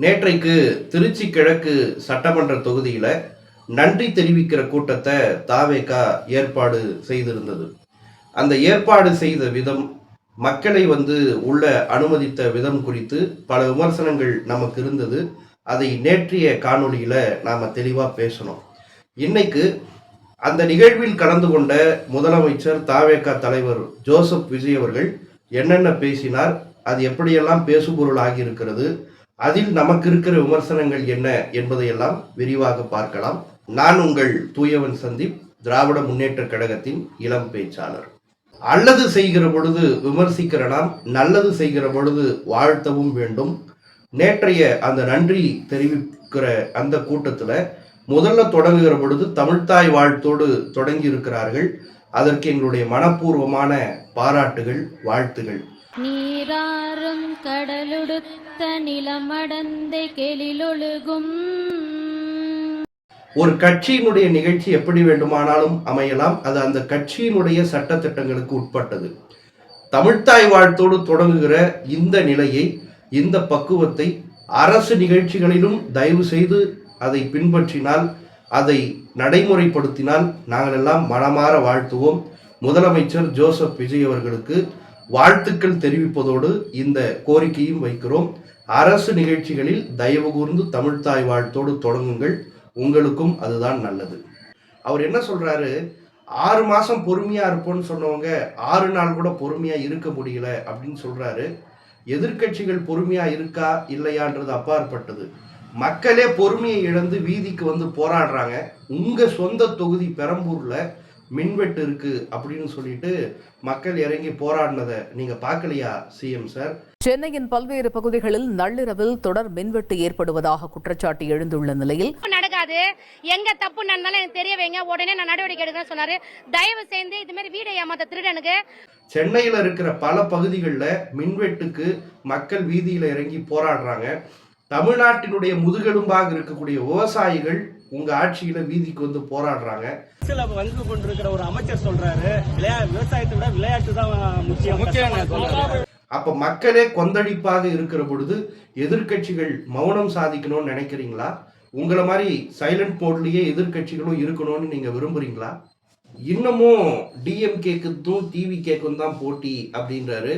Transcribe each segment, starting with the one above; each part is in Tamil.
நேற்றைக்கு திருச்சி கிழக்கு சட்டமன்ற தொகுதியில நன்றி தெரிவிக்கிற கூட்டத்தை தாவேகா ஏற்பாடு செய்திருந்தது. அந்த ஏற்பாடு செய்த விதம், மக்களை உள்ள அனுமதித்த விதம் குறித்து பல விமர்சனங்கள் நமக்கு இருந்தது. அதை நேற்றைய காணொளியில நாம தெளிவா பேசணும். இன்னைக்கு அந்த நிகழ்வில் கலந்து கொண்ட முதலமைச்சர் தாவேகா தலைவர் ஜோசப் விஜய் அவர்கள் என்னென்ன பேசினார், அது எப்படியெல்லாம் பேசுபொருள் ஆகியிருக்கிறது, அதில் நமக்கு இருக்கிற விமர்சனங்கள் என்ன என்பதையெல்லாம் விரிவாக பார்க்கலாம். நான் உங்கள் தூயவன் சந்தீப், திராவிட முன்னேற்ற கழகத்தின் இளம் பேச்சாளர். அல்லது செய்கிற பொழுது விமர்சிக்கிற நாம் நல்லது செய்கிற பொழுது வாழ்த்தவும் வேண்டும். நேற்றைய அந்த நன்றி தெரிவிக்கிற அந்த கூட்டத்தில் முதல்ல தொடங்குகிற பொழுது தமிழ்த்தாய் வாழ்த்தோடு தொடங்கி இருக்கிறார்கள். அதற்கு எங்களுடைய மனப்பூர்வமான பாராட்டுகள், வாழ்த்துகள். நீராறும் கடலுடுத்த நிலமடந்தை கெளிலொழுகும். ஒரு கட்சியினுடைய நிகழ்ச்சி எப்படி வேண்டுமானாலும் அமையலாம். அது அந்த கட்சியினுடைய சட்டத்திட்டங்களுக்கு உட்பட்டது. தமிழ்த்தாய் வாழ்த்தோடு தொடங்குகிற இந்த நிலையை, இந்த பக்குவத்தை அரசு நிகழ்ச்சிகளிலும் தயவு செய்து அதை பின்பற்றினால், அதை நடைமுறைப்படுத்தினால் நாங்கள் எல்லாம் மனமாற வாழ்த்துவோம். முதலமைச்சர் ஜோசப் விஜய் அவர்களுக்கு வாழ்த்துக்கள் தெரிவிப்பதோடு இந்த கோரிக்கையும் வைக்கிறோம். அரசு நிகழ்ச்சிகளில் தயவு கூர்ந்து தமிழ்த்தாய் வாழ்த்தோடு தொடங்குங்கள், உங்களுக்கும் அதுதான் நல்லது. அவர் என்ன சொல்றாரு, 6 மாசம் பொறுமையா இருப்போம்னு சொன்னவங்க 6 நாள் கூட பொறுமையா இருக்க முடியல அப்படின்னு சொல்றாரு. எதிர்கட்சிகள் பொறுமையா இருக்கா இல்லையான்றது அப்பாற்பட்டது. மக்களே பொறுமையை இழந்து வீதிக்கு போராடுறாங்க. உங்க சொந்த தொகுதி பெரம்பூர்ல மின்வெட்டு இருக்கு அப்படின்னு சொல்லிட்டு மக்கள் இறங்கி போராடினதை நீங்க பார்க்கலையா சிஎம் சார்? சென்னையின் பல்வேறு பகுதிகளில் நள்ளிரவில் தொடர் மின்வெட்டு ஏற்படுவதாக குற்றச்சாட்டு எழுந்துள்ள நிலையில் நடக்காது, எங்க தப்பு நடந்தாலும் எனக்கு தெரிய வைங்க, உடனே நான் நடவடிக்கை எடுக்கிறேன்னு சொன்னாரு. தயவு செய்து இது மாதிரி வீடை ஏமாத்த திருடனுக்கு. சென்னையில இருக்கிற பல பகுதிகளில் மின்வெட்டுக்கு மக்கள் வீதியில இறங்கி போராடுறாங்க. தமிழ்நாட்டினுடைய முதுகெலும்பாக இருக்கக்கூடிய விவசாயிகள் உங்க ஆட்சியில வீதிக்கு போராடுறாங்க. சில வந்து கொண்டிருக்கிற ஒரு அமைச்சர் சொல்றாரு, விவசாயத்தை விட விளையாட்டு தான் முக்கியம். அப்ப மக்களே கொந்தளிப்பாக இருக்கிற பொழுது எதிர்கட்சிகள் மௌனம் சாதிக்கணும்னு நினைக்கிறீங்களா? உங்களை மாதிரி சைலண்ட் மோட்லயே எதிர்கட்சிகளும் இருக்கணும்னு நீங்க விரும்புறீங்களா? இன்னமும் டிஎம்கேக்கும் டிவிகேக்கும் தான் போட்டி அப்படின்றாரு.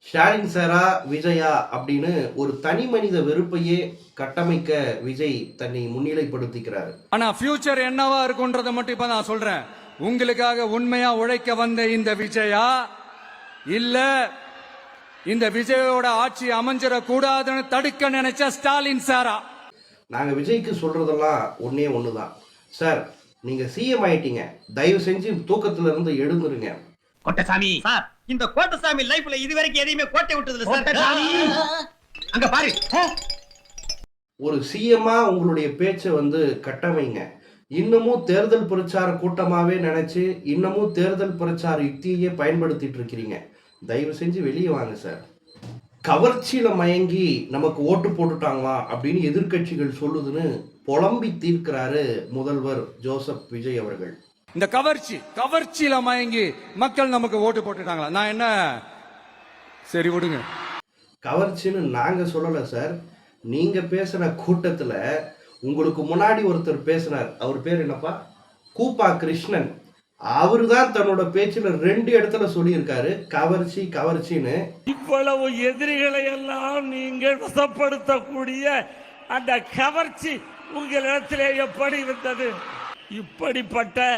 ஸ்டாலின் சாரா விஜயா அப்படின்னு ஒரு தனி மனித வெறுப்பையே கட்டமைக்க விஜய் தன்னை முன்னிலைப்படுத்திக்கிறாரு. ஆனா ஃபியூச்சர் என்னவா இருக்கும்ன்றதை மட்டும் இப்ப நான் சொல்றேன். உங்களுக்காக உண்மையா உழைக்க வந்த இந்த விஜயா, இல்ல இந்த விஜயோட ஆட்சி அமைஞ்சிட கூடாதுன்னு தடுக்க நினைச்ச ஸ்டாலின் சாரா? நாங்க விஜய்க்கு சொல்றதெல்லாம் ஒன்னே ஒண்ணுதான் சார். நீங்க சிஎம் ஆயிட்டீங்க, தயவு செஞ்சு தூக்கத்துல இருந்து எழுந்துருங்க. கோட்டசாமி சார், இந்த கோட்டசாமி லைஃப்ல இதுவரைக்கும் எதையுமே கோட்டை விட்டது சார். அங்க பாரு, ஒரு சிஎம்மா உங்களுடைய பேச்சை கட்டமைங்க. இன்னமும் தேர்தல் பிரச்சார கூட்டமாவே நினைச்சு இன்னமும் தேர்தல் பிரச்சார யுக்தியே பயன்படுத்திட்டு இருக்கிறீங்க. தயவு செஞ்சு வெளியே வாங்க சார். கவர்ச்சியில மயங்கி நமக்கு ஓட்டு போட்டுட்டாங்களா அப்படின்னு எதிர்கட்சிகள் சொல்லுதுன்னு புலம்பி தீர்க்கிறாரு முதல்வர் ஜோசப் விஜய் அவர்கள். இந்த கவர்ச்சியில மயங்கி மக்கள் நமக்கு ஓட்டு போட்டுட்டாங்களா? நான் என்ன சரி விடுங்க. கவர்ச்சின்னு நாங்க சொல்லல சார். நீங்க பேசின கூட்டத்துல உங்களுக்கு முன்னாடி ஒருத்தர் பேசினார். அவர் பேர் என்னப்பா? கூப்பா கிருஷ்ணன். அவரு தான் தன்னோட பேச்சுல 2 இடத்துல சொல்லியிருக்காரு கவர்ச்சின்னு. இவ்வளவு எதிரிகளை எல்லாம் நீங்கள் வசப்படுத்தக்கூடிய அந்த கவர்ச்சி உங்களிடத்திலே எப்படி இருந்தது? இப்படிப்பட்ட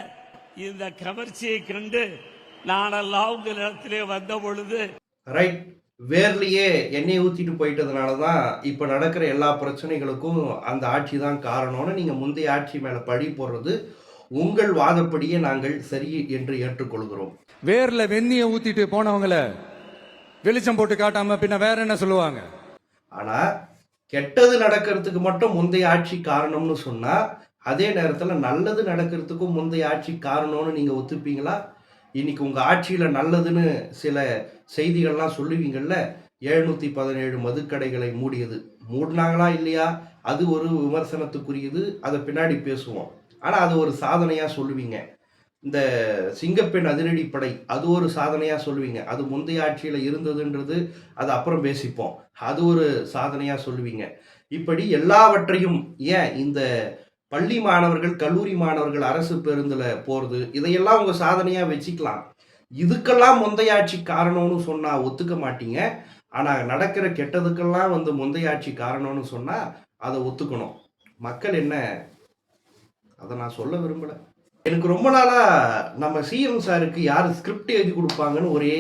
இந்த கவர்ச்சியை கண்டு நானெல்லாம் உங்களிடத்திலே வந்த பொழுது ரைட், வேர்லயே எண்ணெய் ஊத்திட்டு போயிட்டதுனாலதான் இப்ப நடக்கிற எல்லா பிரச்சனைகளுக்கும் அந்த ஆட்சி தான் காரணம்னு நீங்க முந்தைய ஆட்சி மேல பழி போடுறது உங்கள் வாதப்படியே நாங்கள் சரி என்று ஏற்றுக்கொள்கிறோம். வேர்ல வெந்நிய ஊத்திட்டு போனவங்கள வெளிச்சம் போட்டு காட்டாம பின்ன வேற என்ன சொல்லுவாங்க? ஆனா கெட்டது நடக்கிறதுக்கு மட்டும் முந்தைய ஆட்சி காரணம்னு சொன்னா, அதே நேரத்துல நல்லது நடக்கிறதுக்கும் முந்தைய ஆட்சி காரணம்னு நீங்க ஒத்துப்பீங்களா? இன்னைக்கு உங்க ஆட்சியில நல்லதுன்னு சில செய்திகள்லாம் சொல்லுவீங்கல்ல. 717 மதுக்கடைகளை மூடினாங்களா இல்லையா? அது ஒரு விமர்சனத்துக்குரியது, அதை பின்னாடி பேசுவோம். ஆனா அது ஒரு சாதனையா சொல்லுவீங்க. இந்த சிங்கப்பெண் அதிரடிப்படை அது ஒரு சாதனையா சொல்லுவீங்க. அது முந்தைய ஆட்சியில இருந்ததுன்றது அது அப்புறம் பேசிப்போம். அது ஒரு சாதனையா சொல்லுவீங்க. இப்படி எல்லாவற்றையும் ஏன் இந்த பள்ளி மாணவர்கள் கல்லூரி மாணவர்கள் அரசு பேருந்துல போறது இதையெல்லாம் உங்க சாதனையா வச்சுக்கலாம். இதுக்கெல்லாம் முந்தைய ஆட்சி காரணம்னு சொன்னா ஒத்துக்க மாட்டீங்க. ஆனா நடக்கிற கெட்டதுக்கெல்லாம் முந்தைய ஆட்சி காரணம்னு சொன்னா அதை ஒத்துக்கணும். மக்கள் என்ன, அதை நான் சொல்ல விரும்பல. எனக்கு ரொம்ப நாளா நம்ம சிஎம் சாருக்கு யார் ஸ்கிரிப்ட் எழுதி கொடுப்பாங்கன்னு ஒரே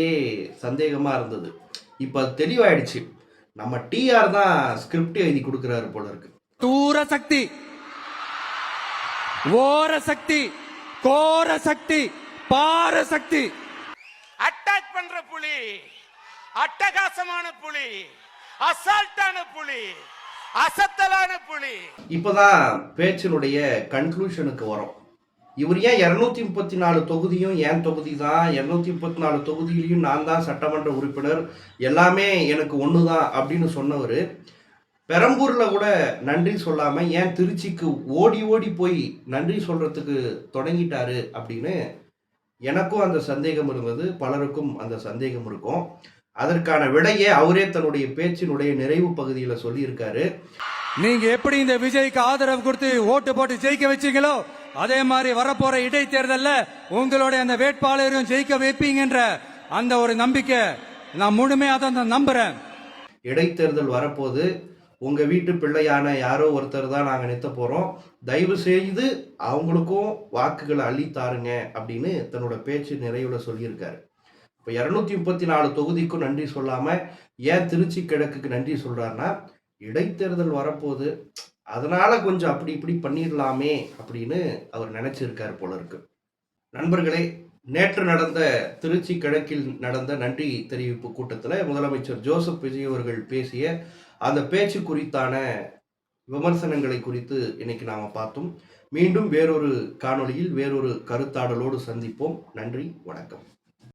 சந்தேகமா இருந்தது. இப்ப அது தெளிவாயிடுச்சு. நம்ம டிஆர் தான் ஸ்கிரிப்ட் எழுதி கொடுக்கிறாரு போல இருக்கு. தூர சக்தி, ஓர சக்தி, கோர சக்தி, பார சக்தி, அட்டாக் பண்ற புலி, அட்டகாசமான புலி, அசால்ட்டான புலி, அசத்தலான புலி. இப்பதான் பேச்சினுடைய கன்க்ளூஷனுக்கு வரும். இவர் ஏன் 234 தொகுதியும் என் தொகுதி தான், 234 தொகுதியிலையும் நான் தான் சட்டமன்ற உறுப்பினர், எல்லாமே எனக்கு ஒண்ணுதான் அப்படின்னு சொன்னவர் பெரம்பூர்ல கூட நன்றி சொல்லாம ஏன் திருச்சிக்கு ஓடி ஓடி போய் நன்றி சொல்றதுக்கு தொடங்கிட்டாரு அப்படின்னு எனக்கும் அந்த சந்தேகம் இருந்தது. பலருக்கும் அந்த சந்தேகம் இருக்கும். அதற்கான விடையை அவரே தன்னுடைய பேச்சினுடைய நிறைவு பகுதியில சொல்லியிருக்காரு. நீங்க எப்படி இந்த விஜய்க்கு ஆதரவு கொடுத்து ஓட்டு போட்டு ஜெயிக்க வச்சீங்களோ அதே மாதிரி வரப்போற இடைத்தேர்தல்ல உங்களுடைய அந்த வேட்பாளரையும் ஜெயிக்க வைப்பீங்கன்ற அந்த ஒரு நம்பிக்கை நான் முழுமையா தான் நம்புறேன். இடைத்தேர்தல் வரப்போது, உங்க வீட்டு பிள்ளையான யாரோ ஒருத்தர் தான் நாங்க நிறுத்த போறோம், தயவு செய்து அவங்களுக்கும் வாக்குகளை அள்ளி தாருங்க அப்படின்னு தன்னோட பேச்சு நிறைவுல சொல்லியிருக்காரு. இப்போ 234 தொகுதிக்கும் நன்றி சொல்லாம ஏன் திருச்சி கிழக்குக்கு நன்றி சொல்றாருன்னா, இடைத்தேர்தல் வரப்போது அதனால கொஞ்சம் அப்படி இப்படி பண்ணிடலாமே அப்படின்னு அவர் நினைச்சிருக்காரு போல இருக்கு. நண்பர்களே, நேற்று நடந்த திருச்சி கிழக்கில் நடந்த நன்றி தெரிவிப்பு கூட்டத்தில் முதலமைச்சர் ஜோசப் விஜய் அவர்கள் பேசிய அந்த பேச்சு குறித்தான விமர்சனங்களை குறித்து இன்னைக்கு நாம பார்த்தோம். மீண்டும் வேறொரு காணொளியில் வேறொரு கருத்தாடலோடு சந்திப்போம். நன்றி, வணக்கம்.